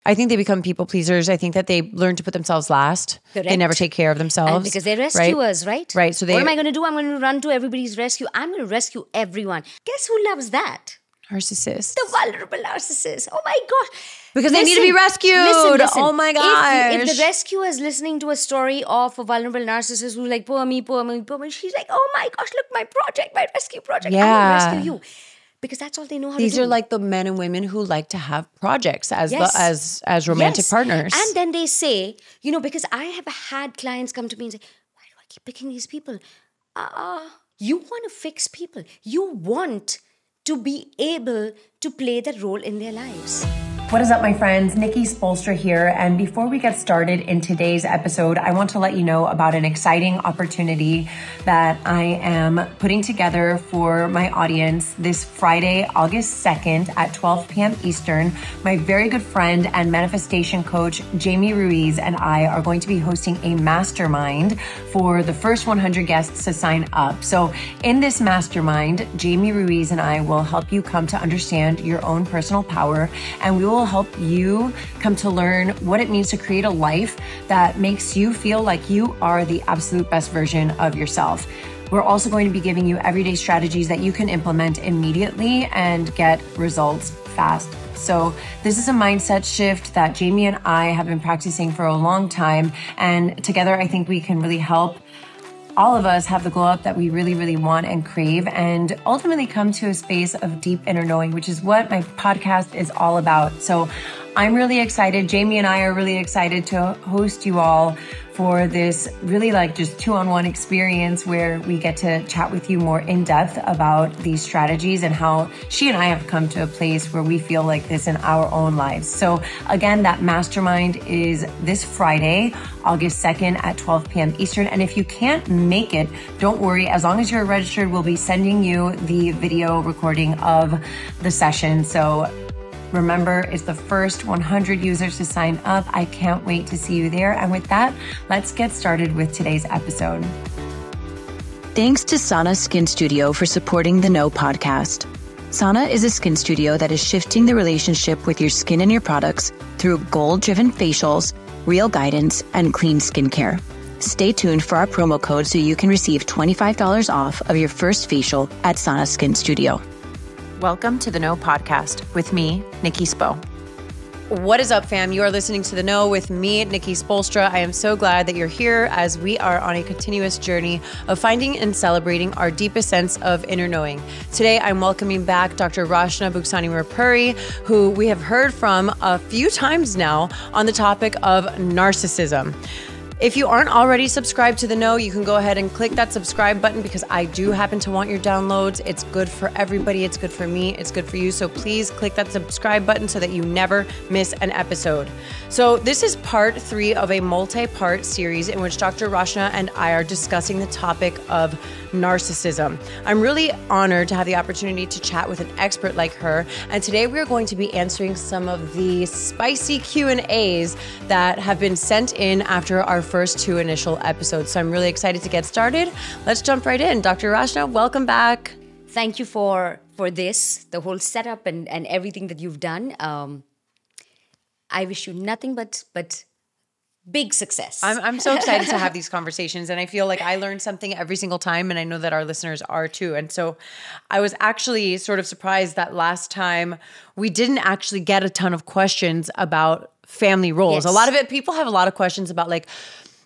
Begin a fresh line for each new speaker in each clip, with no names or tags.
I think they become people pleasers. I think that they learn to put themselves last.
Correct.
They never take care of themselves.
And because they're rescuers, right?
Right. So
what am I going to do? I'm going to run to everybody's rescue. I'm going to rescue everyone. Guess who loves that?
Narcissist.
The vulnerable narcissist. Oh my gosh.
Because they need to be rescued.
Listen.
Oh my gosh.
If the rescuer is listening to a story of a vulnerable narcissist who's like, poor me, she's like, oh my gosh, look, my rescue project.
Yeah.
I'm going to rescue you. Because that's all they know how to do.
These are like the men and women who like to have projects as romantic partners.
And then they say, because I have had clients come to me and say, why do I keep picking these people? You want to fix people. You want to be able to play that role in their lives.
What is up, my friends? Nikki Spolstra here. And before we get started in today's episode, I want to let you know about an exciting opportunity that I am putting together for my audience this Friday, August 2nd at 12 p.m. Eastern. My very good friend and manifestation coach, Jamie Ruiz, and I are going to be hosting a mastermind for the first 100 guests to sign up. So in this mastermind, Jamie Ruiz and I will help you come to understand your own personal power, and we will help you come to learn what it means to create a life that makes you feel like you are the absolute best version of yourself. We're also going to be giving you everyday strategies that you can implement immediately and get results fast. So this is a mindset shift that Jamie and I have been practicing for a long time. And together, I think we can really help all of us have the glow up that we really, really want and crave, and ultimately come to a space of deep inner knowing, which is what my podcast is all about. So I'm really excited. Jamie and I are really excited to host you all for this really like just 2-on-1 experience where we get to chat with you more in depth about these strategies and how she and I have come to a place where we feel like this in our own lives. So again, that mastermind is this Friday, August 2nd at 12 p.m. Eastern. And if you can't make it, don't worry. As long as you're registered, we'll be sending you the video recording of the session. So remember, it's the first 100 users to sign up. I can't wait to see you there. And with that, let's get started with today's episode.
Thanks to Sana Skin Studio for supporting the No podcast. Sana is a skin studio that is shifting the relationship with your skin and your products through goal-driven facials, real guidance, and clean skincare. Stay tuned for our promo code so you can receive $25 off of your first facial at Sana Skin Studio.
Welcome to the No Podcast with me, Nikki Spo. What is up, fam? You are listening to The No with me, Nikki Spolstra. I am so glad that you're here as we are on a continuous journey of finding and celebrating our deepest sense of inner knowing. Today, I'm welcoming back Dr. Rachna Buxani-Mirpuri, who we have heard from a few times now on the topic of narcissism. If you aren't already subscribed to The No, you can go ahead and click that subscribe button because I do happen to want your downloads. It's good for everybody. It's good for me. It's good for you. So please click that subscribe button so that you never miss an episode. So this is part 3 of a multi-part series in which Dr. Rachna and I are discussing the topic of narcissism. I'm really honored to have the opportunity to chat with an expert like her. And today we're going to be answering some of the spicy Q&As that have been sent in after our first 2 initial episodes. So I'm really excited to get started. Let's jump right in. Dr. Rachna, welcome back.
Thank you for this, the whole setup and everything that you've done. I wish you nothing but big success.
I'm so excited to have these conversations, and I feel like I learn something every single time, and I know that our listeners are too. And so I was actually sort of surprised that last time we didn't actually get a ton of questions about family roles.
Yes.
A lot of it, people have a lot of questions about like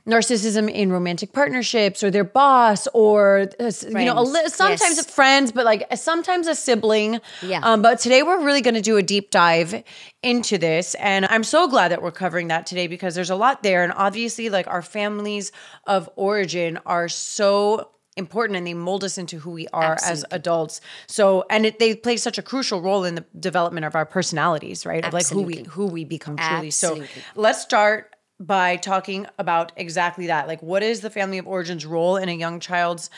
narcissism in romantic partnerships or their boss or, sometimes
Yes.
friends, but like sometimes a sibling.
Yeah.
But today we're really going to do a deep dive into this. And I'm so glad that we're covering that today because there's a lot there. And obviously like our families of origin are so important and they mold us into who we are as adults. So, and they play such a crucial role in the development of our personalities, right? Of like who we become truly.
Absolutely.
So let's start by talking about exactly that. Like, what is the family of origin's role in a young child's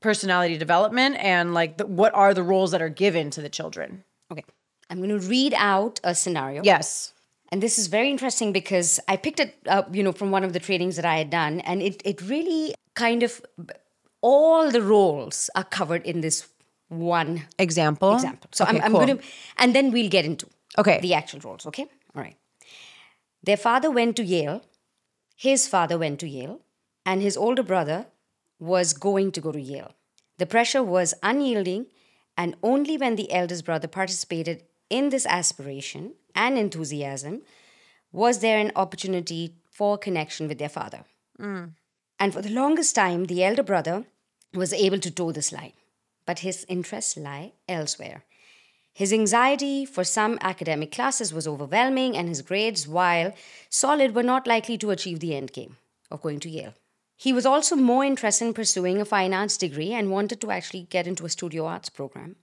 personality development? And like, what are the roles that are given to the children?
Okay. I'm going to read out a scenario.
Yes.
And this is very interesting because I picked it up, from one of the trainings that I had done. And it really kind of, all the roles are covered in this one
example.
So okay, I'm going to, and then we'll get into the actual roles. Okay. All right. Their father went to Yale. His father went to Yale. And his older brother was going to go to Yale. The pressure was unyielding, and only when the eldest brother participated in this aspiration and enthusiasm was there an opportunity for connection with their father. And for the longest time, the elder brother was able to toe this line, but his interests lie elsewhere. His anxiety for some academic classes was overwhelming, and his grades, while solid, were not likely to achieve the end game of going to Yale. He was also more interested in pursuing a fine arts degree and wanted to actually get into a studio arts program.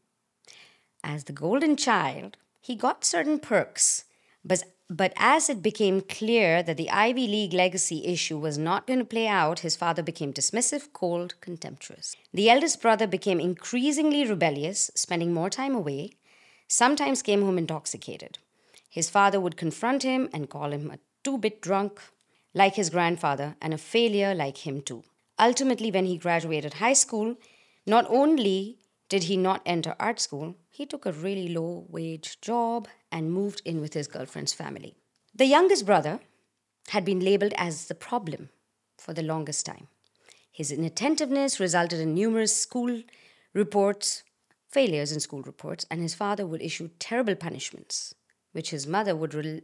As the golden child, he got certain perks, but as it became clear that the Ivy League legacy issue was not going to play out, his father became dismissive, cold, contemptuous. The eldest brother became increasingly rebellious, spending more time away, sometimes came home intoxicated. His father would confront him and call him a two-bit drunk, like his grandfather, and a failure like him too. Ultimately, when he graduated high school, not only did he not enter art school, he took a really low-wage job and moved in with his girlfriend's family. The youngest brother had been labeled as the problem for the longest time. His inattentiveness resulted in numerous school reports, failures in school reports, and his father would issue terrible punishments, which his mother would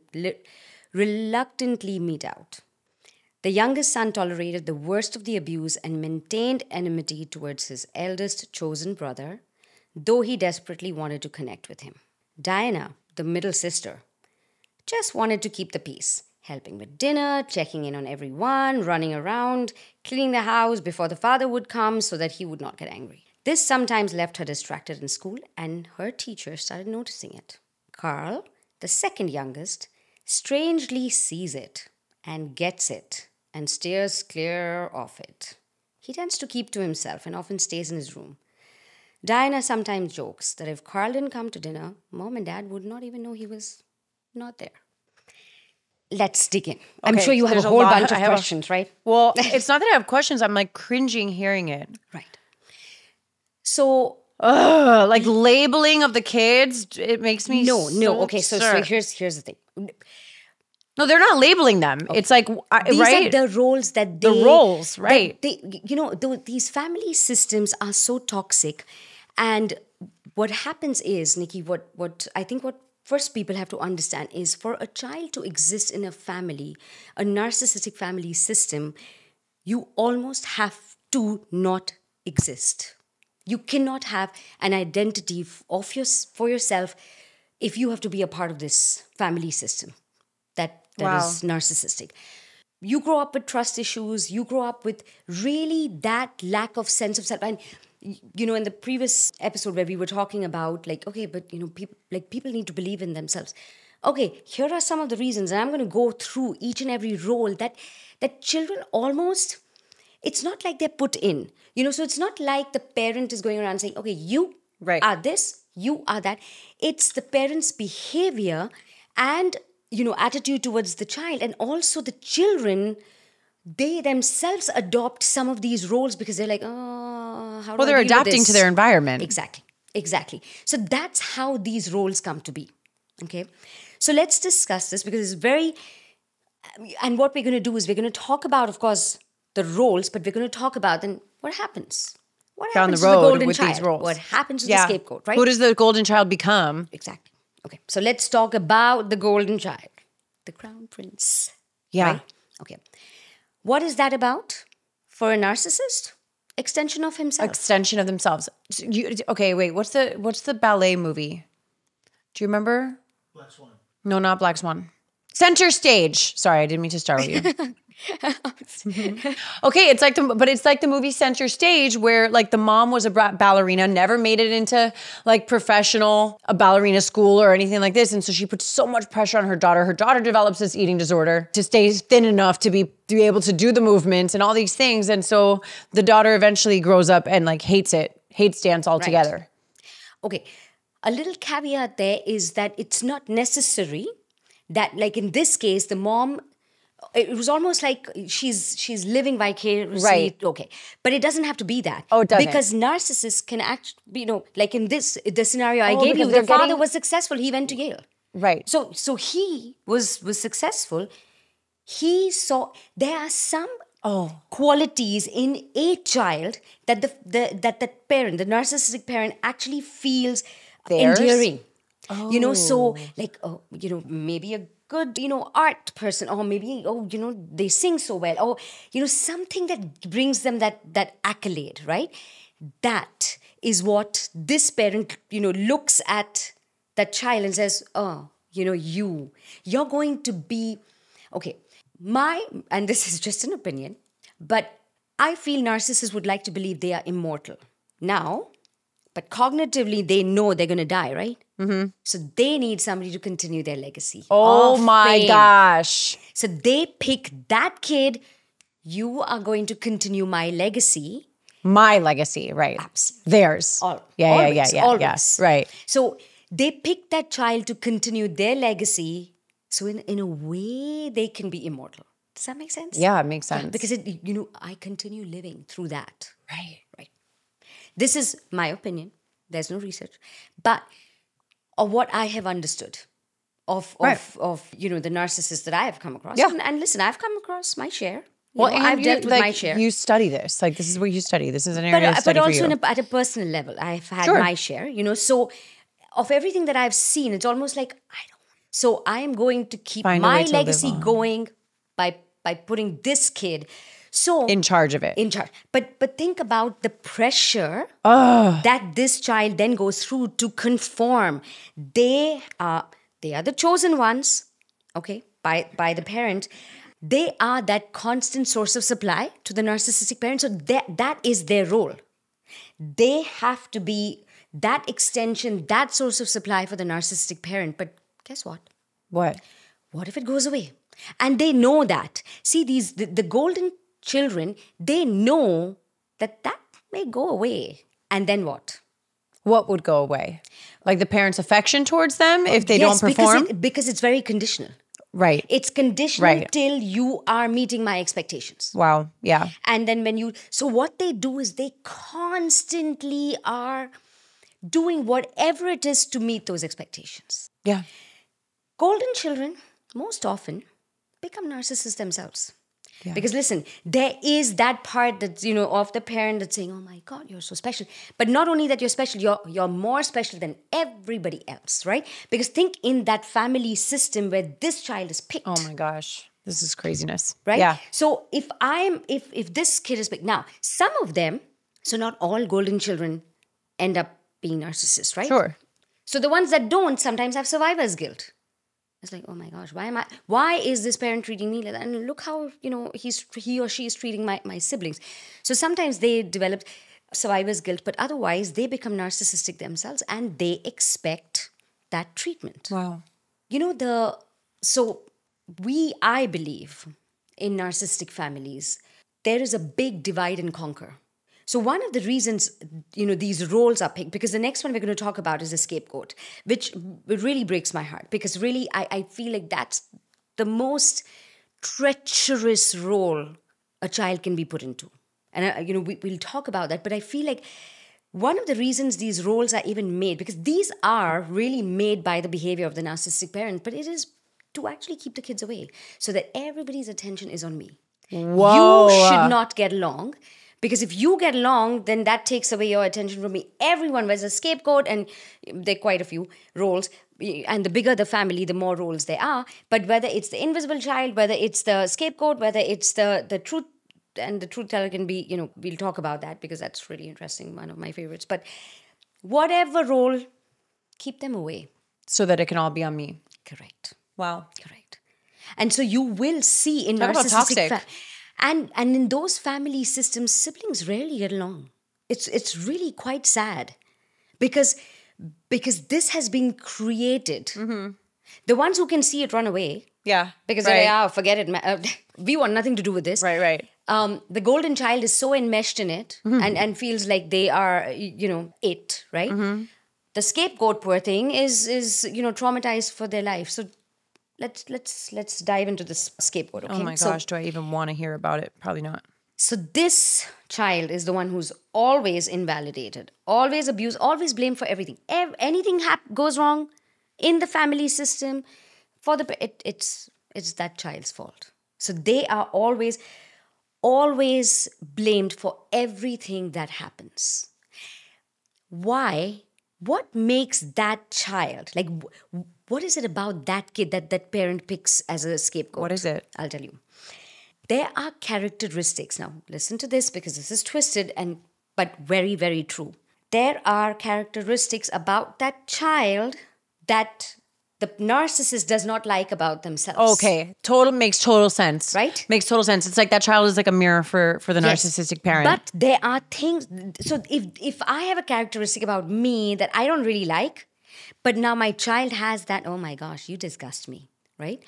reluctantly mete out. The youngest son tolerated the worst of the abuse and maintained enmity towards his eldest chosen brother, though he desperately wanted to connect with him. Diana, the middle sister, just wanted to keep the peace, helping with dinner, checking in on everyone, running around, cleaning the house before the father would come so that he would not get angry. This sometimes left her distracted in school, and her teacher started noticing it. Carl, the second youngest, strangely sees it and gets it and steers clear of it. He tends to keep to himself and often stays in his room. Diana sometimes jokes that if Carl didn't come to dinner, Mom and Dad would not even know he was not there. Let's dig in. I'm sure you have a whole bunch of questions, right?
Well, it's not that I have questions. I'm like cringing hearing it.
Right. So...
like labeling of the kids, it makes me
No. Okay, so
absurd.
here's the thing.
No, they're not labeling them. Okay. It's like,
these
right?
are the roles that they...
The roles, right.
These family systems are so toxic. And what happens is, Nikki, what I think what first people have to understand is for a child to exist in a family, a narcissistic family system, you almost have to not exist. You cannot have an identity for yourself if you have to be a part of this family system that is narcissistic. You grow up with trust issues. You grow up with really that lack of sense of self. And, in the previous episode where we were talking about people need to believe in themselves. Okay, here are some of the reasons. And I'm going to go through each and every role that children almost... It's not like they're put in, so it's not like the parent is going around saying, okay, you are this, you are that. It's the parent's behavior and, attitude towards the child. And also the children, they themselves adopt some of these roles because they're like, oh, how do I
they're
deal with
adapting
this?
to their environment.
Exactly. So that's how these roles come to be. Okay. So let's discuss this because it's very, and what we're going to do is we're going to talk about, of course, the roles, but we're going to talk about then what happens. What
down
happens
the road
to the golden
with
child?
these roles.
What happens to the scapegoat, right?
Who does the golden child become?
Exactly. Okay, so let's talk about the golden child, the crown prince.
Yeah.
Right? Okay. What is that about for a narcissist? Extension of himself.
Extension of themselves. Wait. What's the ballet movie? Do you remember?
Black Swan.
No, not Black Swan. Center Stage. Sorry, I didn't mean to startle you. Okay, it's like the movie Center Stage where like the mom was a ballerina, never made it into like professional a ballerina school or anything like this, and so she puts so much pressure on her daughter. Her daughter develops this eating disorder to stay thin enough to be able to do the movements and all these things, and so the daughter eventually grows up and like hates dance altogether.
Right. Okay, a little caveat there is that it's not necessary that, like in this case, the mom, it was almost like she's living vicariously.
Right.
Okay. But it doesn't have to be that.
Oh, it doesn't.
Because narcissists can act, like in the scenario I gave you, the father was successful. He went to Yale.
Right.
So he was successful. He saw there are some qualities in a child that the parent, the narcissistic parent, actually feels endearing. So like, maybe a good, art person, or maybe, they sing so well, or, something that brings them that accolade, right? That is what this parent, looks at that child and says, oh, you're going to be, okay, and this is just an opinion, but I feel narcissists would like to believe they are immortal. Now, but cognitively, they know they're going to die, right? Mm-hmm. So they need somebody to continue their legacy.
Oh my gosh.
So they pick that kid. You are going to continue my legacy.
My legacy, right.
Absolutely.
Theirs.
Always.
Right.
So they pick that child to continue their legacy. So in a way, they can be immortal. Does that make sense?
Yeah, it makes sense.
Yeah, because, I continue living through that.
Right.
This is my opinion. There's no research. But of what I have understood of the narcissists that I have come across.
Yeah.
And listen, I've come across my share.
I've
dealt with my share.
You study this. Like, this is what you study. This is an area of study
but
for
also
you.
at a personal level, I've had my share, So of everything that I've seen, it's almost like, so I am going to keep my legacy going by putting this kid
in charge of it.
In charge. But think about the pressure that this child then goes through to conform. They are the chosen ones, okay, by the parent. They are that constant source of supply to the narcissistic parent. So that is their role. They have to be that extension, that source of supply for the narcissistic parent. But guess what?
What?
What if it goes away? And they know that. See, the golden children, they know that may go away. And then what?
What would go away? Like the parents' affection towards them if they don't perform?
Because it's very conditional.
Right.
It's conditional till you are meeting my expectations.
Wow. Yeah.
And then so what they do is they constantly are doing whatever it is to meet those expectations.
Yeah.
Golden children, most often, become narcissists themselves.
Yeah.
Because listen, there is that part that's, of the parent that's saying, oh my God, you're so special. But not only that you're special, you're more special than everybody else, right? Because think in that family system where this child is picked.
Oh my gosh. This is craziness.
Right?
Yeah.
So if this kid is picked, now, some of them, so not all golden children end up being narcissists, right?
Sure.
So the ones that don't sometimes have survivor's guilt. It's like, oh my gosh, why is this parent treating me like that? And look how, he or she is treating my siblings. So sometimes they develop survivor's guilt, but otherwise they become narcissistic themselves and they expect that treatment.
Wow.
I believe in narcissistic families, there is a big divide and conquer. So one of the reasons, these roles are picked, because the next one we're going to talk about is a scapegoat, which really breaks my heart, because really I feel like that's the most treacherous role a child can be put into. And, we'll talk about that, but I feel like one of the reasons these roles are even made, because these are really made by the behavior of the narcissistic parent, but it is to actually keep the kids away so that everybody's attention is on me.
Whoa.
You should not get along. Because if you get along, then that takes away your attention from me. Everyone was a scapegoat, and there are quite a few roles. And the bigger the family, the more roles there are. But whether it's the invisible child, whether it's the scapegoat, whether it's the truth, and the truth teller can be, we'll talk about that because that's really interesting, one of my favorites. But whatever role, keep them away.
So that it can all be on me.
Correct.
Wow.
Correct. And so you will see in
talk about
narcissistic...
toxic.
And in those family systems, siblings rarely get along. It's really quite sad because this has been created. Mm-hmm. The ones who can see it run away.
Yeah.
Because they're like, forget it. We want nothing to do with this.
Right.
The golden child is so enmeshed in it and feels like they are, it, right? Mm-hmm. The scapegoat, poor thing, is traumatized for their life. So Let's dive into this scapegoat, okay?
Oh my gosh, do I even want to hear about it? Probably not.
So this child is the one who's always invalidated, always abused, always blamed for everything. Anything goes wrong, in the family system, it's that child's fault. So they are always blamed for everything that happens. Why? What makes that child, like, what is it about that kid that parent picks as a scapegoat?
What is it?
I'll tell you. There are characteristics. Now, listen to this because this is twisted but very, very true. There are characteristics about that child that the narcissist does not like about themselves.
Okay. Makes total sense.
Right?
Makes total sense. It's like that child is like a mirror for the narcissistic parent.
But there are things. So if I have a characteristic about me that I don't really like, but now my child has that, oh my gosh, you disgust me, right?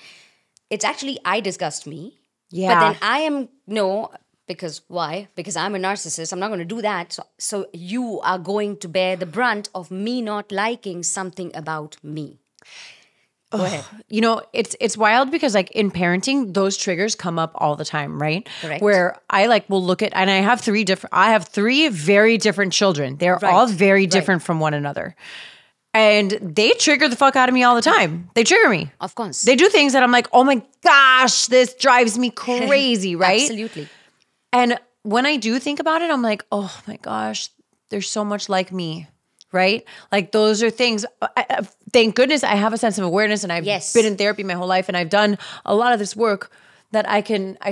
It's actually I disgust me.
Yeah.
But then I am, no, because why? Because I'm a narcissist. I'm not going to do that. So you are going to bear the brunt of me not liking something about me. Go ahead.
You know, it's wild because like in parenting, those triggers come up all the time, right?
Correct.
Where I like will look at, and I have three very different children. They're all very different from one another. And they trigger the fuck out of me all the time. They trigger me.
Of course.
They do things that I'm like, oh my gosh, this drives me crazy, right?
Absolutely.
And when I do think about it, I'm like, oh my gosh, they're so much like me. Right? Like those are things, thank goodness I have a sense of awareness and I've been in therapy my whole life and I've done a lot of this work that I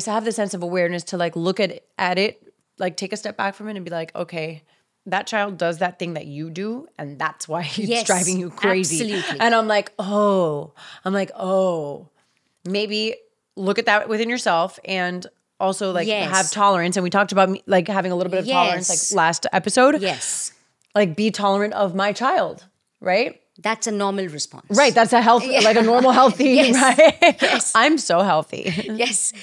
have the sense of awareness to like look at it, like take a step back from it and be like, okay, that child does that thing that you do and that's why it's driving you crazy.
Absolutely.
And I'm like, maybe look at that within yourself and also like have tolerance. And we talked about like having a little bit of tolerance like last episode.
Yes.
Like be tolerant of my child, right?
That's a normal response.
Right. That's a healthy, like a normal healthy, right?
Yes.
I'm so healthy.
Yes.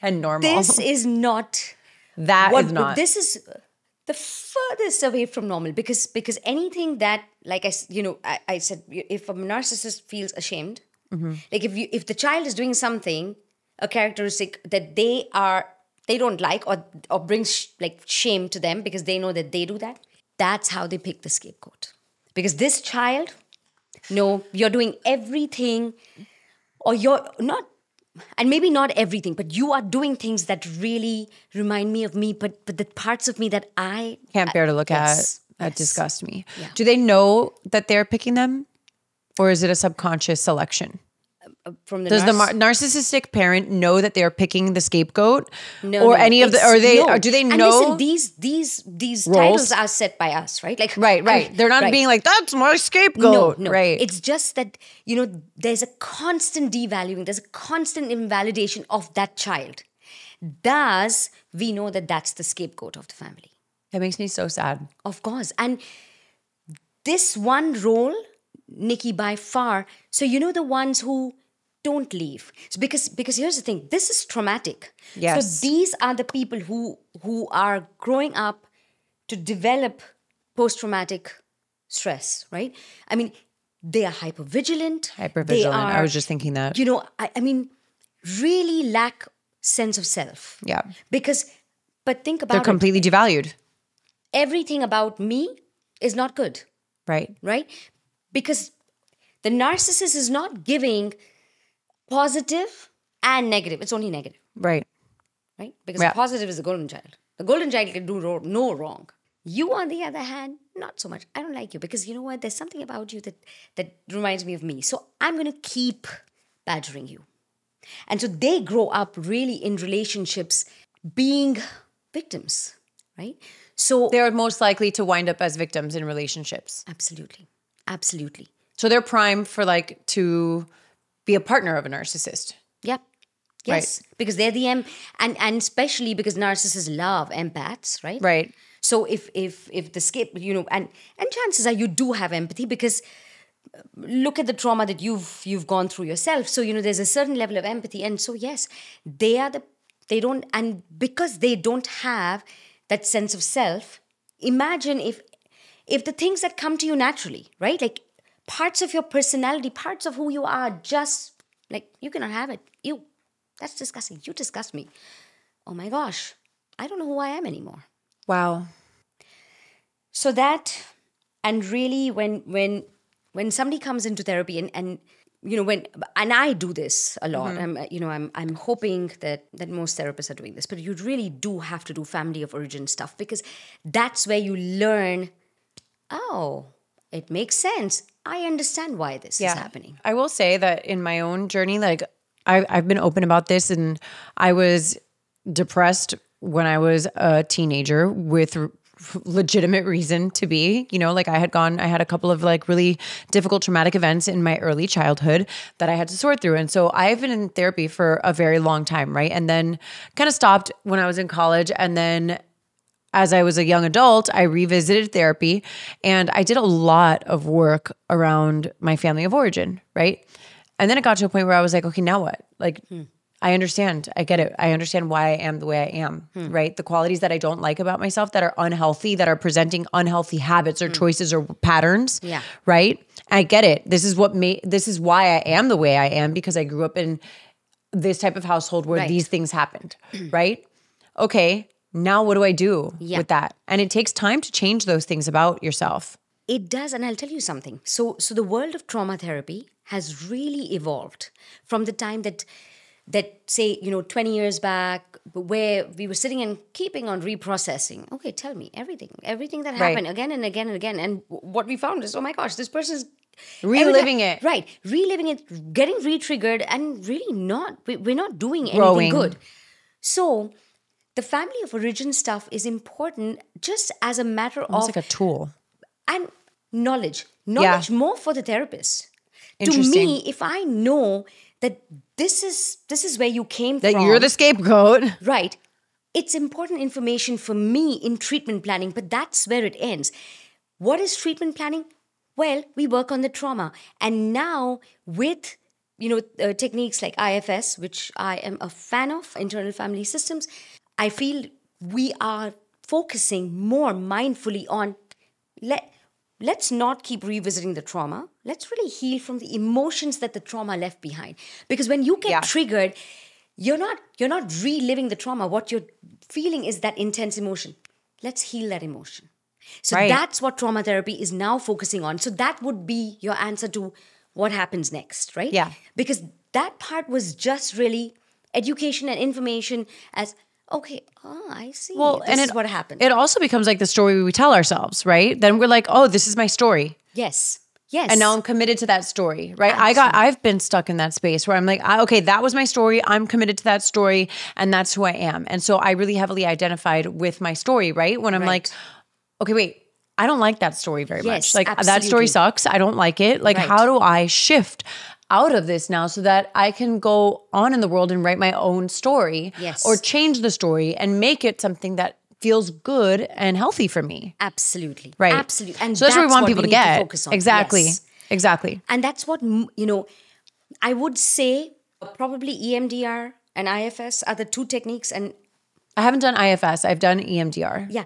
And normal.
This is not. This is the furthest away from normal because anything that, like I said, if a narcissist feels ashamed, like if the child is doing something, a characteristic that they don't like or brings like shame to them because they know that they do that, that's how they pick the scapegoat. Because this child, no, you're doing everything, or you're not, and maybe not everything, but you are doing things that really remind me of me, but the parts of me that I
can't bear to look at, that disgust me. Yeah. Do they know that they're picking them? Or is it a subconscious selection? Does the narcissistic parent know that they're picking the scapegoat? No, or any of the? Or they? No. Or do they know?
And listen, these titles are set by us, right? Like
right. I mean, they're not being like that's my scapegoat.
No. Right. It's just that there's a constant devaluing. There's a constant invalidation of that child. Thus, we know that that's the scapegoat of the family.
That makes me so sad.
Of course, and this one role, Nikki, by far. So the ones who don't leave. So because here's the thing, this is traumatic.
Yes.
So these are the people who are growing up to develop post-traumatic stress, right? I mean, they are hypervigilant.
I was just thinking that.
I mean, really lack sense of self.
Yeah.
But think about
they're completely devalued.
Everything about me is not good.
Right.
Right? Because the narcissist is not giving positive and negative. It's only negative.
Right.
Right? Because positive is the golden child. The golden child can do no wrong. You, on the other hand, not so much. I don't like you because you know what? There's something about you that reminds me of me. So I'm going to keep badgering you. And so they grow up really in relationships being victims, right? So
they're most likely to wind up as victims in relationships.
Absolutely. Absolutely.
So they're primed for to be a partner of a narcissist.
Yep. Yes. Right. Because they're and especially because narcissists love empaths, right?
Right.
So if the and chances are you do have empathy because look at the trauma that you've gone through yourself. So there's a certain level of empathy, and so yes, because they don't have that sense of self. Imagine if the things that come to you naturally, right? Like parts of your personality, parts of who you are, just like you cannot have it. That's disgusting. You disgust me. Oh my gosh, I don't know who I am anymore.
Wow.
So that, and really when when somebody comes into therapy and I do this a lot. I'm hoping that most therapists are doing this, but you really do have to do family of origin stuff, because that's where you learn, oh, it makes sense. I understand why this is happening.
I will say that in my own journey, like I've been open about this, and I was depressed when I was a teenager with legitimate reason to be, like I had a couple of like really difficult traumatic events in my early childhood that I had to sort through. And so I've been in therapy for a very long time, right? And then kind of stopped when I was in college. And then as I was a young adult, I revisited therapy, and I did a lot of work around my family of origin, right? And then it got to a point where I was like, okay, now what? Like, I understand. I get it. I understand why I am the way I am, right? The qualities that I don't like about myself that are unhealthy, that are presenting unhealthy habits or choices or patterns, right? I get it. This is why I am the way I am, because I grew up in this type of household where these things happened, right? Okay, now what do I do with that? And it takes time to change those things about yourself.
It does, and I'll tell you something. So the world of trauma therapy has really evolved from the time that say, 20 years back, where we were sitting and keeping on reprocessing. Okay, tell me everything that happened again and again and again. And what we found is, oh my gosh, this person's
reliving it.
Right, reliving it, getting re-triggered, and really we're not doing anything good. So the family of origin stuff is important just as a matter of...
Almost like a tool.
And knowledge more for the therapist. To me, if I know that this is where you came from.
That you're the scapegoat.
Right. It's important information for me in treatment planning, but that's where it ends. What is treatment planning? Well, we work on the trauma. And now with, techniques like IFS, which I am a fan of, internal family systems, I feel we are focusing more mindfully on let's not keep revisiting the trauma. Let's really heal from the emotions that the trauma left behind. Because when you get triggered, you're not reliving the trauma. What you're feeling is that intense emotion. Let's heal that emotion. So that's what trauma therapy is now focusing on. So that would be your answer to what happens next, right?
Yeah.
Because that part was just really education and information as... Okay, I see.
Well,
this is what happened.
It also becomes like the story we tell ourselves, right? Then we're like, oh, this is my story.
Yes.
And now I'm committed to that story, right?
Absolutely.
I've been stuck in that space where I'm like, okay, that was my story. I'm committed to that story, and that's who I am. And so I really heavily identified with my story, right? When I'm like, okay, wait, I don't like that story very much. Like that story sucks. I don't like it. Like how do I shift out of this now so that I can go on in the world and write my own story or change the story and make it something that feels good and healthy for me.
Absolutely.
Right.
Absolutely. And
so that's what we want people to get.
Focus on.
Exactly.
Yes.
Exactly.
And that's what, I would say probably EMDR and IFS are the two techniques. And
I haven't done IFS. I've done EMDR.
Yeah.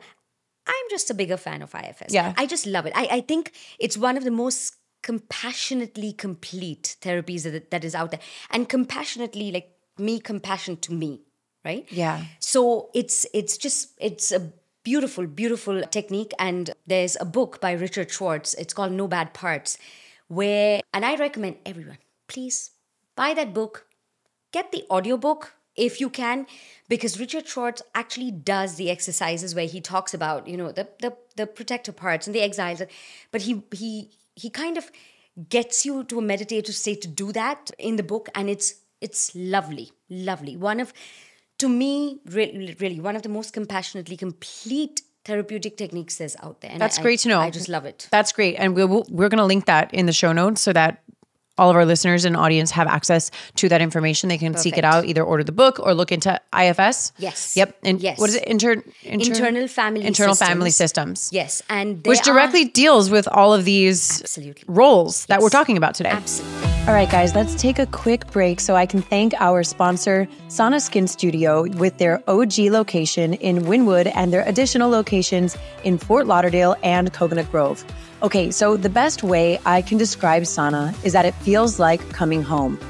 I'm just a bigger fan of IFS.
Yeah.
I just love it. I think it's one of the most compassionately complete therapies that is out there. And compassionately, like compassion to me, right?
Yeah.
So it's a beautiful, beautiful technique. And there's a book by Richard Schwartz. It's called No Bad Parts, and I recommend everyone, please buy that book, get the audiobook if you can, because Richard Schwartz actually does the exercises where he talks about, the protector parts and the exiles, but he kind of gets you to a meditative state to do that in the book, and it's lovely. To me, really one of the most compassionately complete therapeutic techniques there's out there. And
that's great to know.
I just love it.
That's great. And we're going to link that in the show notes so that all of our listeners and audience have access to that information. They can seek it out, either order the book or look into IFS.
Yes.
Yep. And what is it?
Internal family
systems.
Yes. And
which directly deals with all of these roles that we're talking about today.
Absolutely.
All right, guys, let's take a quick break so I can thank our sponsor, Sana Skin Studio, with their OG location in Wynwood and their additional locations in Fort Lauderdale and Coconut Grove. Okay, so the best way I can describe Sana is that it feels like coming home.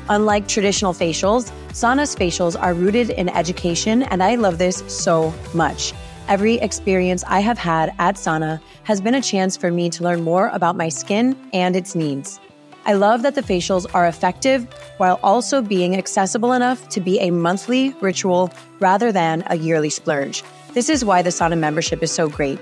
Unlike traditional facials, Sana's facials are rooted in education, and I love this so much. every experience I have had at Sana has been a chance for me to learn more about my skin and its needs. I love that the facials are effective while also being accessible enough to be a monthly ritual rather than a yearly splurge. This is why the Sana membership is so great.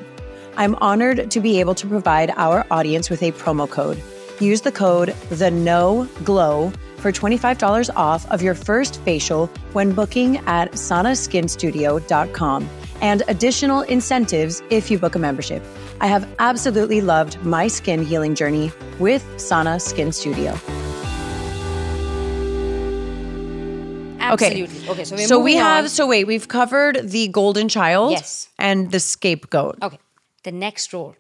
I'm honored to be able to provide our audience with a promo code. Use the code THENOGLOW for $25 off of your first facial when booking at sanaskinstudio.com and additional incentives if you book a membership. I have absolutely loved my skin healing journey with Sana Skin Studio.
Absolutely. Okay, so
we've covered the golden child and the scapegoat.
Okay. The next role,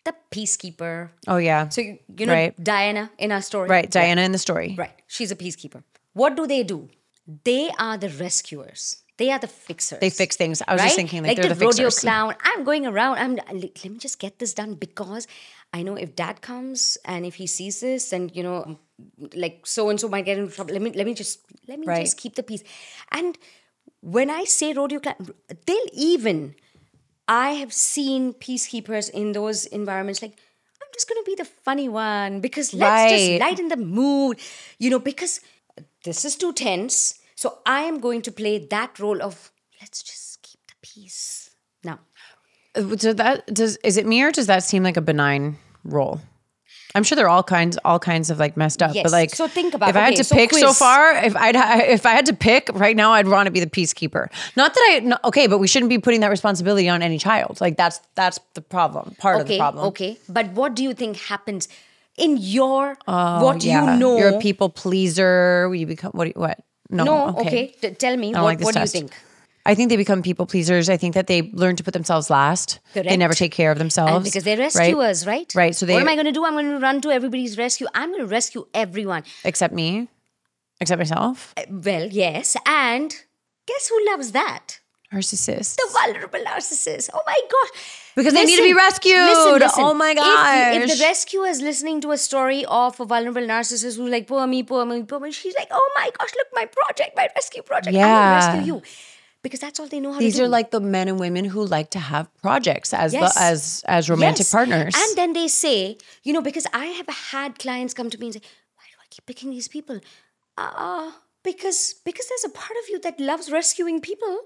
the peacekeeper.
Oh, yeah.
So, you know Diana in our story?
Right, Diana in the story.
Right. She's a peacekeeper. What do? They are the rescuers. They are the fixers.
They fix things. I was just thinking like they're the
rodeo
fixers.
clown. I'm going around. Let me just get this done because I know if dad comes and if he sees this and, you know, like so-and-so might get into trouble. Let me just keep the peace. And when I say rodeo clown, I have seen peacekeepers in those environments like, I'm just going to be the funny one because let's just lighten the mood, you know, because this is too tense. So I am going to play that role of let's just keep the peace. Now.
So is it me or does that seem like a benign role? I'm sure they're all kinds of like messed up, but like,
so think about
if I had to pick quiz. So far, if I had to pick right now, I'd want to be the peacekeeper. Not that but we shouldn't be putting that responsibility on any child. Like that's the problem, part of the problem.
Okay, but what do you think happens in your, you know?
You're a people pleaser. You become, what?
No, okay. Tell me, what do you think?
I think they become people pleasers. I think that they learn to put themselves last.
Correct.
They never take care of themselves.
And because they're rescuers, right?
Right. So
what am I going to do? I'm going to run to everybody's rescue. I'm going to rescue everyone.
Except me. Except myself.
Well, yes. And guess who loves that?
Narcissists.
The vulnerable narcissist. Oh my gosh.
Because they need to be rescued.
Listen.
Oh my gosh.
If the rescuer is listening to a story of a vulnerable narcissist who's like, poor me, she's like, oh my gosh, look, my rescue project.
Yeah.
I'm going to rescue you. Because that's all they know how to do.
These are like the men and women who like to have projects as romantic partners.
And then they say, you know, because I have had clients come to me and say, why do I keep picking these people? Because there's a part of you that loves rescuing people.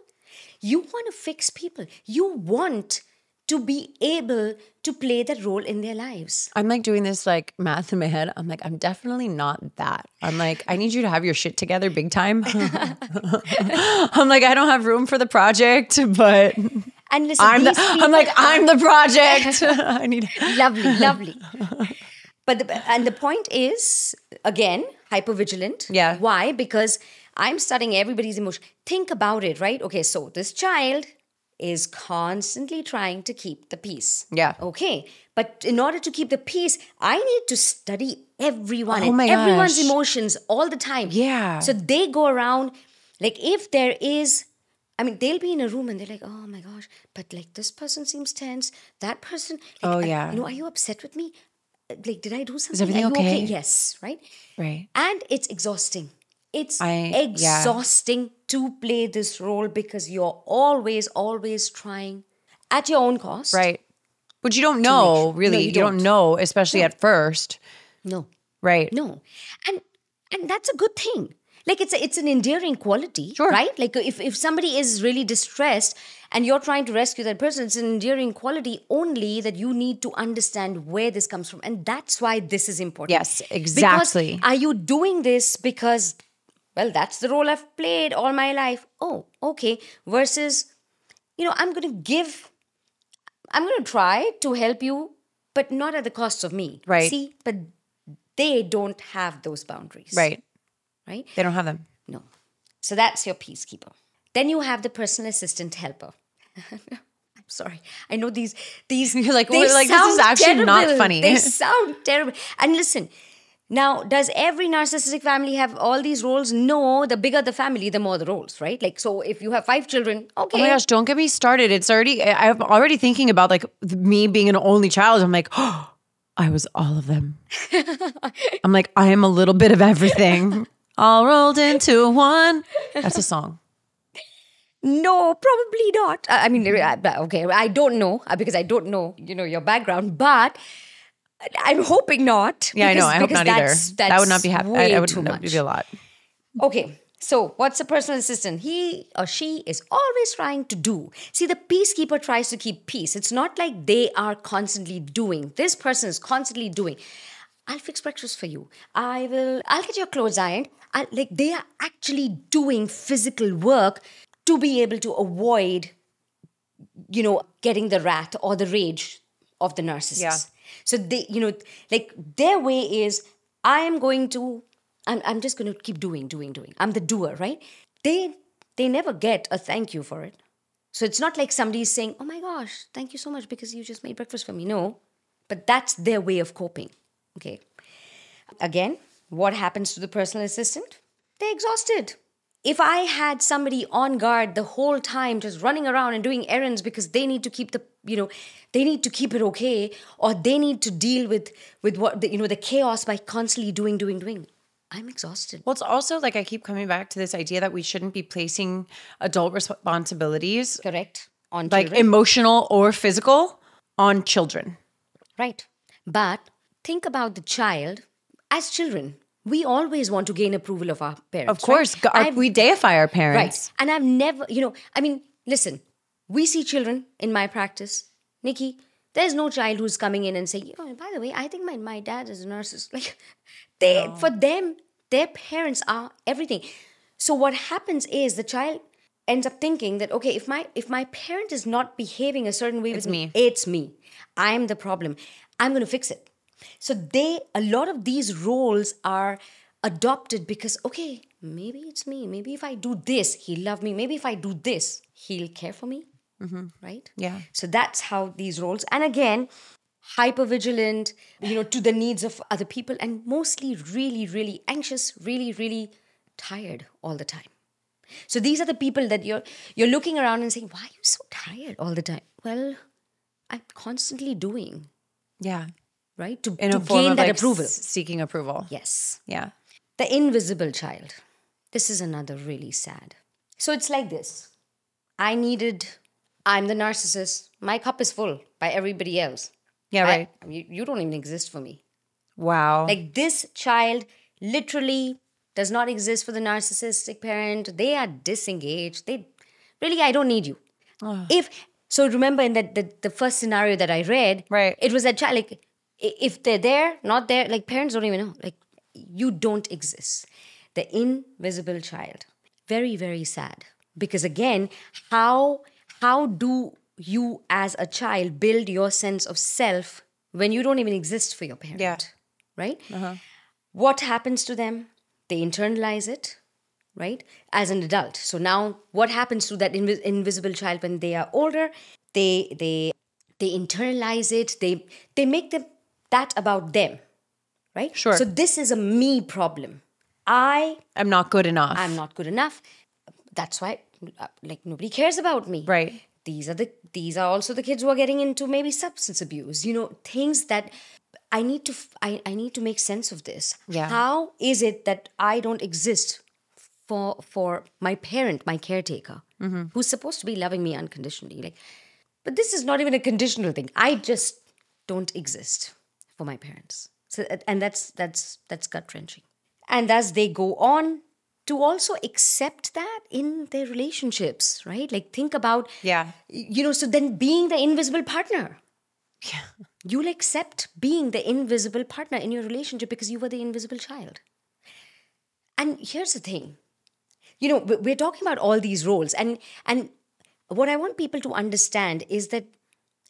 You want to fix people. You want to be able to play that role in their lives.
I'm like doing this like math in my head. I'm like, I'm definitely not that. I'm like, I need you to have your shit together big time. I'm like, I don't have room for the project, but
and listen,
I'm the project. I need
lovely. But the point is, again, hypervigilant.
Yeah.
Why? Because I'm studying everybody's emotion. Think about it, right? Okay, so this child is constantly trying to keep the peace.
Yeah.
Okay. But in order to keep the peace, I need to study everyone
and
everyone's emotions all the time.
Yeah.
So they go around, like if there is, they'll be in a room and they're like, oh my gosh, but like this person seems tense. That person, like, are you upset with me? Like, did I do something?
Is everything okay?
Yes, right?
Right.
And it's exhausting. It's exhausting to play this role because you're always trying at your own cost.
Right. But you don't know, really. No, you don't know, especially at first.
No.
Right.
No. And that's a good thing. Like it's an endearing quality,
sure.
Right? Like if somebody is really distressed and you're trying to rescue that person, it's an endearing quality only that you need to understand where this comes from. And that's why this is important.
Yes, exactly.
Because are you doing this because, well, that's the role I've played all my life. Oh, okay. Versus, I'm going to try to help you, but not at the cost of me.
Right.
See, but they don't have those boundaries.
Right.
Right?
They don't have them.
No. So that's your peacekeeper. Then you have the personal assistant helper. I'm sorry. I know these
you're like, this is actually
terrible.
not funny.
They sound terrible. And listen, now, does every narcissistic family have all these roles? No, the bigger the family, the more the roles, right? Like, so if you have 5 children, okay.
Oh my gosh, don't get me started. I'm already thinking about like me being an only child. I'm like, oh, I was all of them. I'm like, I am a little bit of everything. All rolled into one. That's a song.
No, probably not. I mean, okay, I don't know because I don't know, your background, but I'm hoping not.
Yeah, I know. I hope
because
not either.
that's
That would not be happy.
way
I would
too
that would
much.
be a lot.
Okay, so what's a personal assistant? He or she is always trying to do. See, the peacekeeper tries to keep peace. It's not like they are constantly doing. This person is constantly doing. I'll fix breakfast for you. I'll get your clothes ironed. They are actually doing physical work to be able to avoid, getting the wrath or the rage of the narcissist.
Yeah.
So they, their way is, I'm just going to keep doing. I'm the doer, right? They never get a thank you for it. So it's not like somebody's saying, oh my gosh, thank you so much because you just made breakfast for me. No, but that's their way of coping. Okay. Again, what happens to the personal assistant? They're exhausted. If I had somebody on guard the whole time just running around and doing errands because they need to keep they need to keep it okay, or they need to deal with what the chaos by constantly doing, I'm exhausted.
Well, it's also like I keep coming back to this idea that we shouldn't be placing adult responsibilities,
Correct. On
like
children.
emotional or physical, on children.
Right. But think about the child. As children, we always want to gain approval of our parents.
Of course.
Right?
We deify our parents.
Right. And I've never, listen, we see children in my practice. Nikki, there's no child who's coming in and saying, by the way, I think my dad is a narcissist. For them, their parents are everything. So what happens is the child ends up thinking that, okay, if my parent is not behaving a certain way with me, it's me. I'm the problem. I'm going to fix it. So a lot of these roles are adopted because, okay, maybe it's me. Maybe if I do this, he'll love me. Maybe if I do this, he'll care for me. Mm-hmm. Right?
Yeah.
So that's how these roles, and again, hyper-vigilant, to the needs of other people, and mostly really, really anxious, really, really tired all the time. So these are the people that you're looking around and saying, why are you so tired all the time? Well, I'm constantly doing.
Yeah.
Right? To
In a form
gain
of
that approval.
Seeking approval.
Yes.
Yeah.
The invisible child. This is another really sad. So it's like this. I'm the narcissist. My cup is full by everybody else.
Yeah, right.
You don't even exist for me.
Wow.
Like this child literally does not exist for the narcissistic parent. They are disengaged. I don't need you. So remember in the first scenario that I read,
right,
it was that child, like, if they're there, not there, like parents don't even know. Like, you don't exist. The invisible child. Very, very sad. Because again, how do you as a child build your sense of self when you don't even exist for your parent?
Yeah.
Right?
Uh-huh.
What happens to them? They internalize it, right? As an adult. So now what happens to that invisible child when they are older? They internalize it. They make that about them, right?
Sure.
So this is a me problem. I'm
not good enough.
I'm not good enough. That's why, nobody cares about me.
Right.
These are also the kids who are getting into maybe substance abuse. Things that I need to make sense of this.
Yeah.
How is it that I don't exist for my parent, my caretaker, who's supposed to be loving me unconditionally? But this is not even a conditional thing. I just don't exist for my parents. So, and that's gut-wrenching. And as they go on to also accept that in their relationships, right? Like, think about, so then being the invisible partner.
Yeah.
You'll accept being the invisible partner in your relationship because you were the invisible child. And here's the thing. We're talking about all these roles. And what I want people to understand is that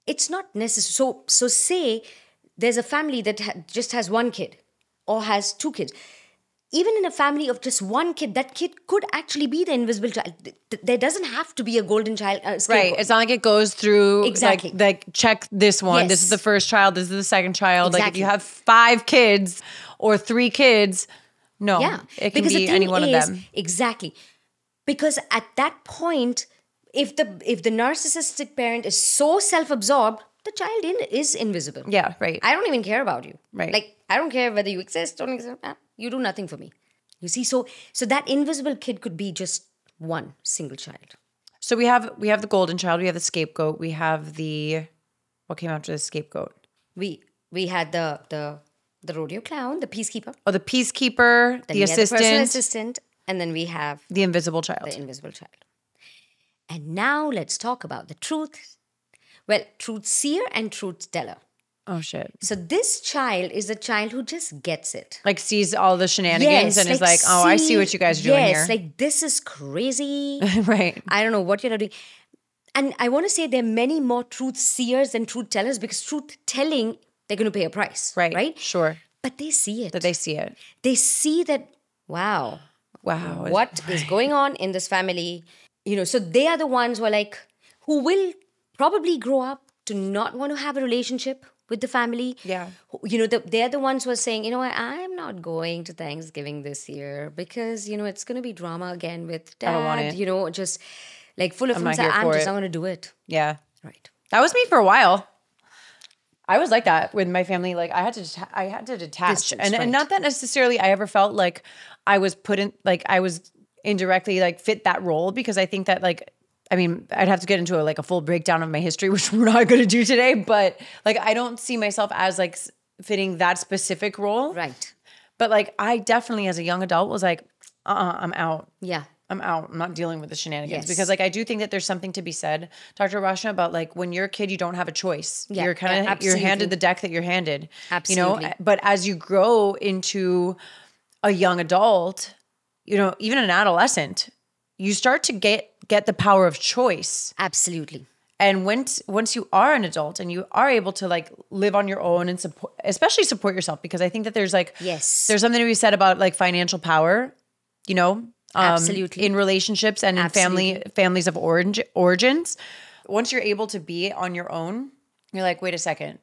it's not necessary. So say there's a family that just has one kid or has two kids. Even in a family of just one kid, that kid could actually be the invisible child. There doesn't have to be a golden child.
Right. It's not like it goes through,
exactly.
like check this one.
Yes.
This is the first child. This is the second child.
Exactly.
Like if you have 5 kids or 3 kids, no, it can be any one of them.
Exactly. Because at that point, if the narcissistic parent is so self-absorbed, the child is invisible.
Yeah, right.
I don't even care about you.
Right.
Like, I don't care whether you exist, don't exist. You do nothing for me. You see, so that invisible kid could be just one single child.
So we have the golden child, we have the scapegoat, we have what came after the scapegoat?
We had the rodeo clown, the peacekeeper.
Oh, the peacekeeper,
Then
the
we
assistant,
had the personal assistant, and then we have
the invisible child.
the invisible child. And now let's talk about the truth. Well, truth seer and truth teller.
Oh shit.
So this child is a child who just gets it.
Like sees all the shenanigans and is like, oh, I see what you guys are doing here.
Yes, like this is crazy.
Right.
I don't know what you're doing. And I want to say there are many more truth seers than truth tellers because truth telling, they're going to pay a price.
Right.
Right?
Sure.
But they see it.
That they see it.
They see that, wow. What is going on in this family? So they are the ones who are like, who will probably grow up to not want to have a relationship with the family.
Yeah.
They're the ones who are saying, you know what, I'm not going to Thanksgiving this year because, it's going to be drama again with dad.
I don't want it.
Just like full of
I'm
I'm just not going to do it.
Yeah.
Right.
That was me for a while. I was like that with my family. Like I had to detach.
Distance,
And not that necessarily I ever felt like I was I was indirectly like fit that role because I think that like, I mean, I'd have to get into a full breakdown of my history, which we're not going to do today. But like, I don't see myself as like fitting that specific role.
Right.
But like, I definitely as a young adult was like, I'm out.
Yeah.
I'm out. I'm not dealing with the shenanigans.
Yes.
Because like, I do think that there's something to be said, Dr. Rachna, about like when you're a kid, you don't have a choice.
Yeah,
You're kind of, you're
absolutely.
handed the deck that you're handed.
Absolutely.
But as you grow into a young adult, even an adolescent, you start to get the power of choice.
Absolutely.
And once you are an adult and you are able to like live on your own and especially support yourself, because I think that there's like,
yes,
there's something to be said about like financial power,
absolutely,
in relationships and in families of origins. Once you're able to be on your own, you're like, wait a second,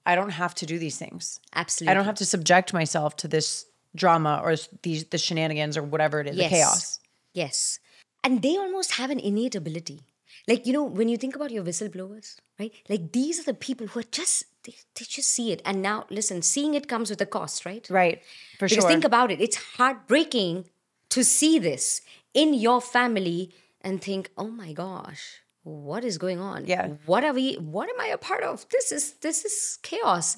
I don't have to do these things.
Absolutely.
I don't have to subject myself to this drama or the shenanigans or whatever it is, the chaos.
Yes. And they almost have an innate ability. Like, when you think about your whistleblowers, right? Like these are the people who are they just see it. And now, listen, seeing it comes with a cost, right?
Right. For sure.
Because think about it. It's heartbreaking to see this in your family and think, oh my gosh, what is going on?
Yeah.
What am I a part of? This is chaos.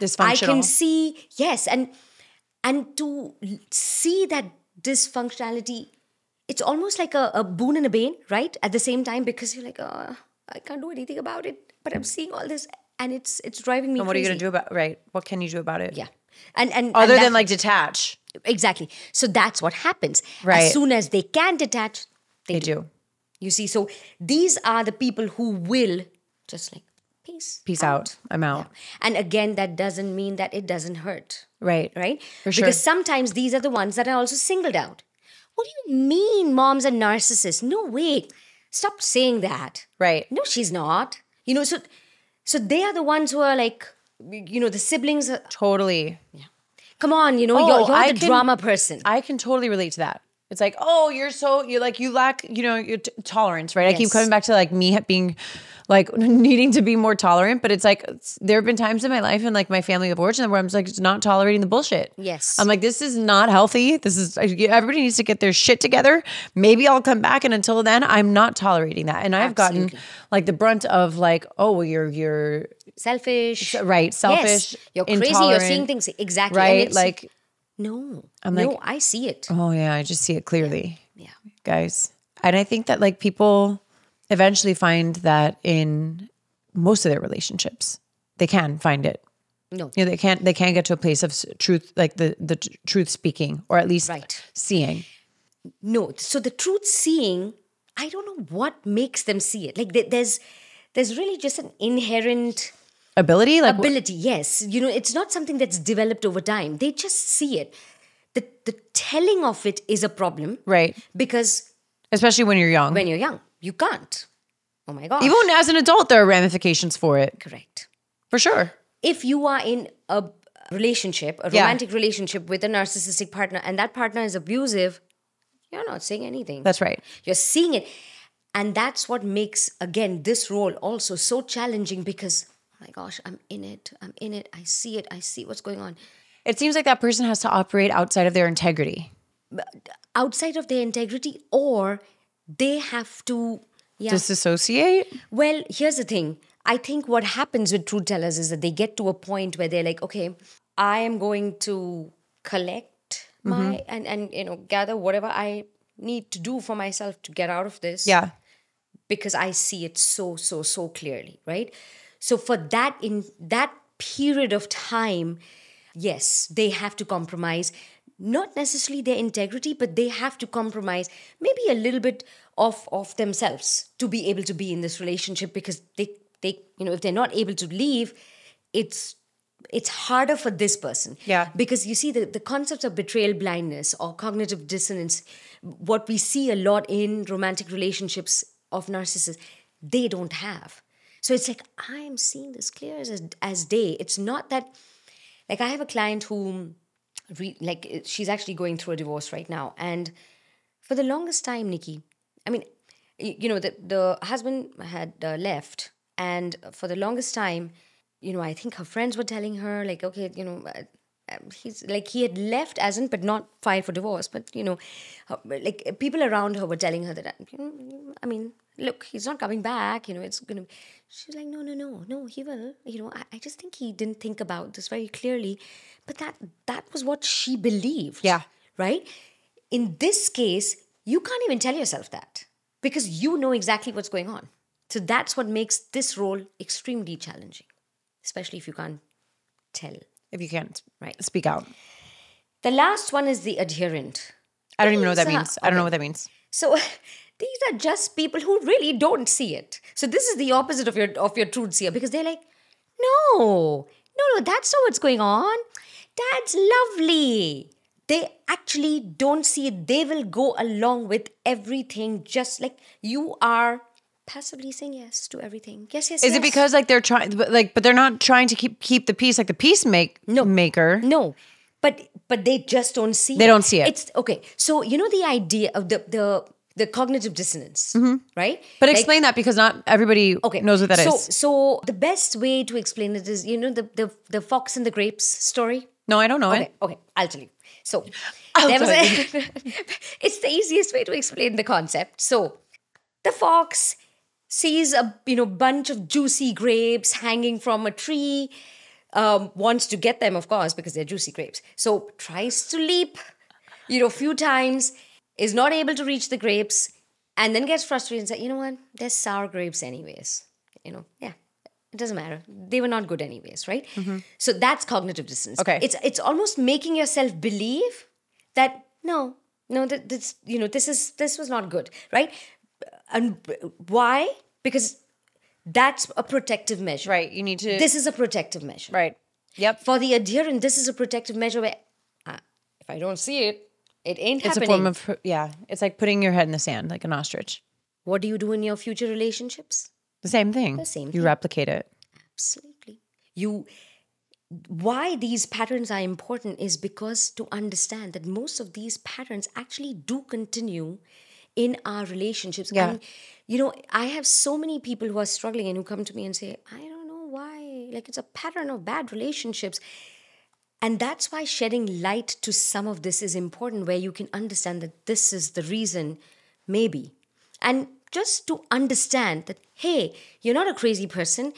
Dysfunctional.
I can see, yes. And to see that dysfunctionality, it's almost like a boon and a bane, right? At the same time, because you're like, oh, I can't do anything about it, but I'm seeing all this and it's driving me
and what
crazy.
are you going to do about right? What can you do about it?
Yeah. And
other than like detach.
Exactly. So that's what happens.
Right.
As soon as they can detach, they do.
do.
You see, so these are the people who will just like, peace
out. I'm out.
Yeah. And again, that doesn't mean that it doesn't hurt.
Right.
Right?
For sure.
Because sometimes these are the ones that are also singled out. What do you mean moms are narcissists? No way. Stop saying that.
Right.
No, she's not. So they are the ones who are like, the siblings are...
Totally.
Yeah. Come on, you're the drama person.
I can totally relate to that. It's like, oh, you lack, your tolerance, right? Yes. I keep coming back to like me being like needing to be more tolerant, but it's like, there have been times in my life and like my family of origin where I'm just like, not tolerating the bullshit.
Yes.
I'm like, this is not healthy. Everybody needs to get their shit together. Maybe I'll come back. And until then, I'm not tolerating that. And I've gotten like the brunt of like, oh, well, you're
selfish.
Right. Selfish.
Yes. You're crazy. You're seeing things. Exactly.
Right. Like,
no, I see it.
Oh yeah. I just see it clearly.
Yeah.
Guys. And I think that like people eventually find that in most of their relationships, they can find it.
No.
They can't get to a place of truth, like the truth speaking, or at least seeing.
No. So the truth seeing, I don't know what makes them see it. Like there's really just an inherent
ability.
Yes. It's not something that's developed over time. They just see it. The telling of it is a problem.
Right.
Because
especially when you're young.
You can't. Oh my gosh.
Even as an adult, there are ramifications for it.
Correct.
For sure.
If you are in a relationship, a romantic relationship with a narcissistic partner, and that partner is abusive, you're not saying anything.
That's right.
You're seeing it. And that's what makes, again, this role also so challenging because, oh my gosh, I'm in it. I see it. I see what's going on.
It seems like that person has to operate outside of their integrity.
Outside of their integrity, or they have to
disassociate?
Well, here's the thing. I think what happens with truth tellers is that they get to a point where they're like, okay, I am going to collect my and gather whatever I need to do for myself to get out of this.
Yeah.
Because I see it so clearly, right? So for that, in that period of time, yes, they have to compromise, not necessarily their integrity, but they have to compromise maybe a little bit of themselves to be able to be in this relationship, because they if they're not able to leave, it's harder for this person.
Yeah.
Because you see the concepts of betrayal blindness or cognitive dissonance, what we see a lot in romantic relationships of narcissists, they don't have. So it's like, I'm seeing this clear as day. It's not that, like, I have a client who, she's actually going through a divorce right now. And for the longest time, Nikki, I mean, the husband had left. And for the longest time, I think her friends were telling her, like, okay, he's like, he had left as in, but not filed for divorce. But, like, people around her were telling her that, I mean, look, he's not coming back, it's going to... She's like, no, he will. I just think he didn't think about this very clearly. But that was what she believed.
Yeah.
Right? In this case, you can't even tell yourself that, because you know exactly what's going on. So that's what makes this role extremely challenging, especially if you can't tell.
If you can't
Right.
speak out.
The last one is the adherent.
I don't even know what that means. I don't know what that means.
So these are just people who really don't see it. So this is the opposite of your truth seer, because they're like, no, that's not what's going on. That's lovely. They actually don't see it. They will go along with everything, just like you are passively saying yes to everything. Yes.
Is it because like they're trying, but they're not trying to keep the peace, like the peacemaker?
No, but they just don't see it.
They don't see it.
It's okay. So the idea of the cognitive dissonance, right?
But explain that, because not everybody knows what that is.
So the best way to explain it is, the fox and the grapes story.
No, I don't know it.
Okay, I'll tell you. So it's the easiest way to explain the concept. So the fox sees a bunch of juicy grapes hanging from a tree, wants to get them, of course, because they're juicy grapes. So tries to leap, a few times, is not able to reach the grapes, and then gets frustrated and says, you know what, they're sour grapes anyways. Yeah, it doesn't matter. They were not good anyways, right? Mm-hmm. So that's cognitive dissonance.
Okay.
It's almost making yourself believe that no, that this was not good, right? And why? Because that's a protective measure.
Right. You need to...
This is a protective measure.
Right. Yep.
For the adherent, this is a protective measure where if I don't see it, it ain't happening.
It's a form of... Yeah. It's like putting your head in the sand, like an ostrich.
What do you do in your future relationships?
The same thing.
The same
You
thing.
replicate it.
Absolutely. Why these patterns are important is because to understand that most of these patterns actually do continue in our relationships.
Yeah.
And, I have so many people who are struggling and who come to me and say, I don't know why. Like, it's a pattern of bad relationships. And that's why shedding light to some of this is important, where you can understand that this is the reason, maybe. And just to understand that, hey, you're not a crazy person,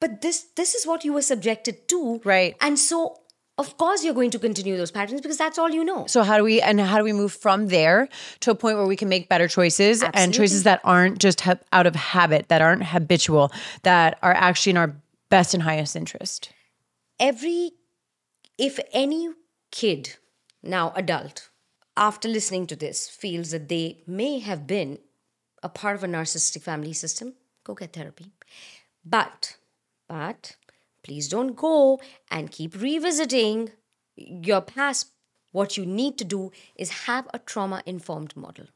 but this is what you were subjected to.
Right.
And so, of course, you're going to continue those patterns because that's all you know.
So how do we move from there to a point where we can make better choices?
Absolutely.
And choices that aren't just out of habit, that aren't habitual, that are actually in our best and highest interest?
If any kid, now adult, after listening to this, feels that they may have been a part of a narcissistic family system, go get therapy. But please don't go and keep revisiting your past. What you need to do is have a trauma-informed model.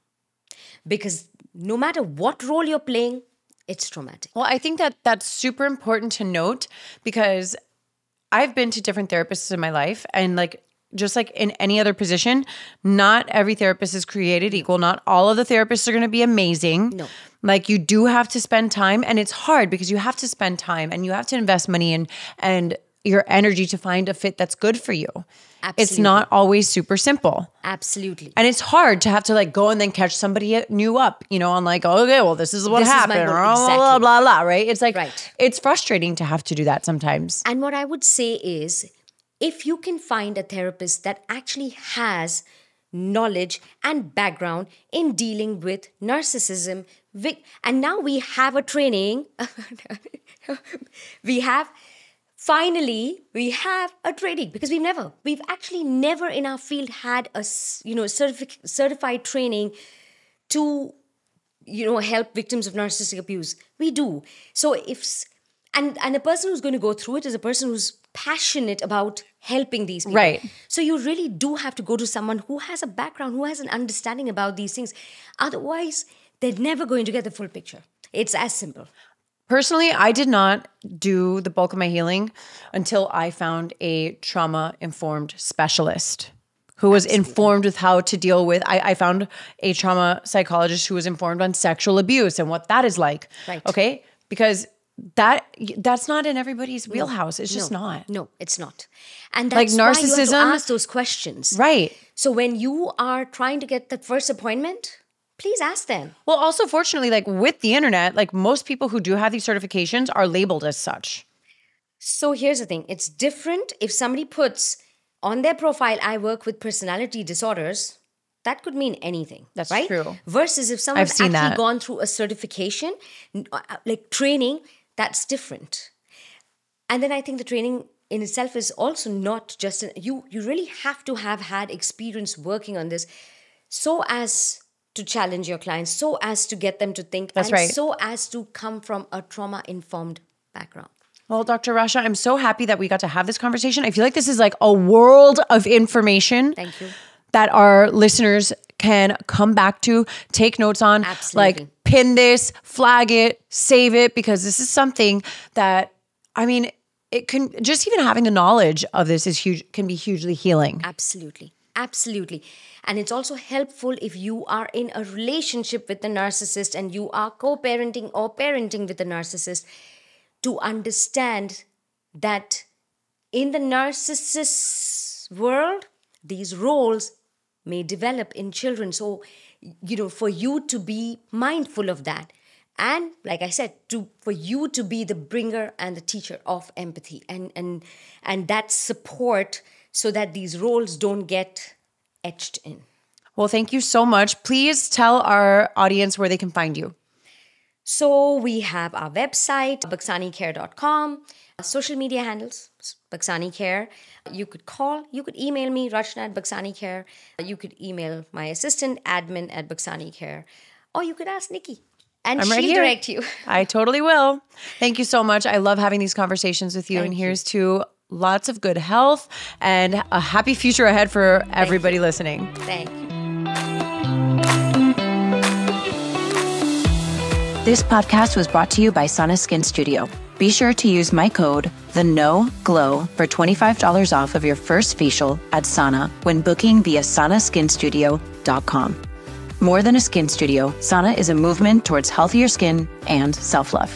Because no matter what role you're playing, it's traumatic.
Well, I think that that's super important to note, because I've been to different therapists in my life, and just like in any other position, not every therapist is created equal. Not all of the therapists are going to be amazing.
No.
Like, you do have to spend time, and it's hard because you have to spend time and you have to invest money and
your energy to find a fit that's good for you.
Absolutely.
It's not always super simple.
Absolutely.
And it's hard to have to like go and then catch somebody new up, you know, on like, okay, well, this is what happened. Or
Exactly.
blah, blah, blah, right? It's like,
Right.
It's frustrating to have to do that sometimes.
And what I would say is, if you can find a therapist that actually has knowledge and background in dealing with narcissism, and now we have a training, Finally, we have a training, because we've actually never in our field had a, certified training to, help victims of narcissistic abuse. We do. So and a person who's going to go through it is a person who's passionate about helping these people.
Right.
So you really do have to go to someone who has a background, who has an understanding about these things. Otherwise, they're never going to get the full picture. It's as simple.
Personally, I did not do the bulk of my healing until I found a trauma-informed specialist who was informed with how to deal with. I found a trauma psychologist who was informed on sexual abuse and what that is like.
Right.
Okay? Because that's not in everybody's wheelhouse. It's just not.
No, it's not. And that's
like
why you have
narcissism.
to ask those questions.
Right.
So when you are trying to get that first appointment, please ask them.
Well, also, fortunately, like with the internet, like most people who do have these certifications are labeled as such.
So here's the thing. It's different if somebody puts on their profile, I work with personality disorders. That could mean anything.
That's
right?
true.
Versus if someone's actually gone through a certification, like training, that's different. And then I think the training in itself is also not just, you really have to have had experience working on this so as to challenge your clients, so as to get them to think,
That's
and
right.
so as to come from a trauma-informed background.
Well, Dr. Rachna, I'm so happy that we got to have this conversation. I feel like this is like a world of information.
Thank you.
That our listeners can come back to, take notes on,
Absolutely.
like pin this, flag it, save it, because this is something that, I mean, it can, just even having the knowledge of this is huge, can be hugely healing.
Absolutely. Absolutely. And it's also helpful if you are in a relationship with the narcissist and you are co-parenting or parenting with the narcissist, to understand that in the narcissist world, these roles may develop in children. So, for you to be mindful of that. And like I said, for you to be the bringer and the teacher of empathy and that support, so that these roles don't get etched in.
Well, thank you so much. Please tell our audience where they can find you.
So we have our website, buxanicare.com, social media handles, Buxani Care. You could call, you could email me, Rachna at Buxani Care. You could email my assistant, admin at Buxani Care. Or you could ask Nikki, and she'll direct you.
I totally will. Thank you so much. I love having these conversations with you.
Thank
and
you.
Here's to lots of good health and a happy future ahead for everybody listening.
Thank you.
This podcast was brought to you by Sana Skin Studio. Be sure to use my code, TheNoGlow, for $25 off of your first facial at Sana when booking via sanaskinstudio.com. More than a skin studio, Sana is a movement towards healthier skin and self-love.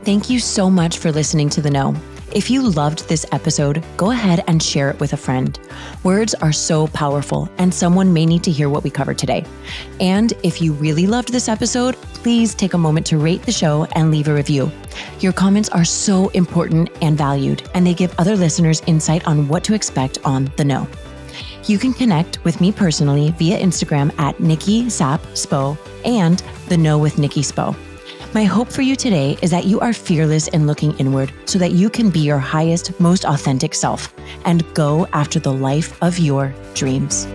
Thank you so much for listening to The Know. If you loved this episode, go ahead and share it with a friend. Words are so powerful, and someone may need to hear what we covered today. And if you really loved this episode, please take a moment to rate the show and leave a review. Your comments are so important and valued, and they give other listeners insight on what to expect on The Know. You can connect with me personally via Instagram at Nikki Sap Spo and The Know with Nikki Spo. My hope for you today is that you are fearless in looking inward so that you can be your highest, most authentic self and go after the life of your dreams.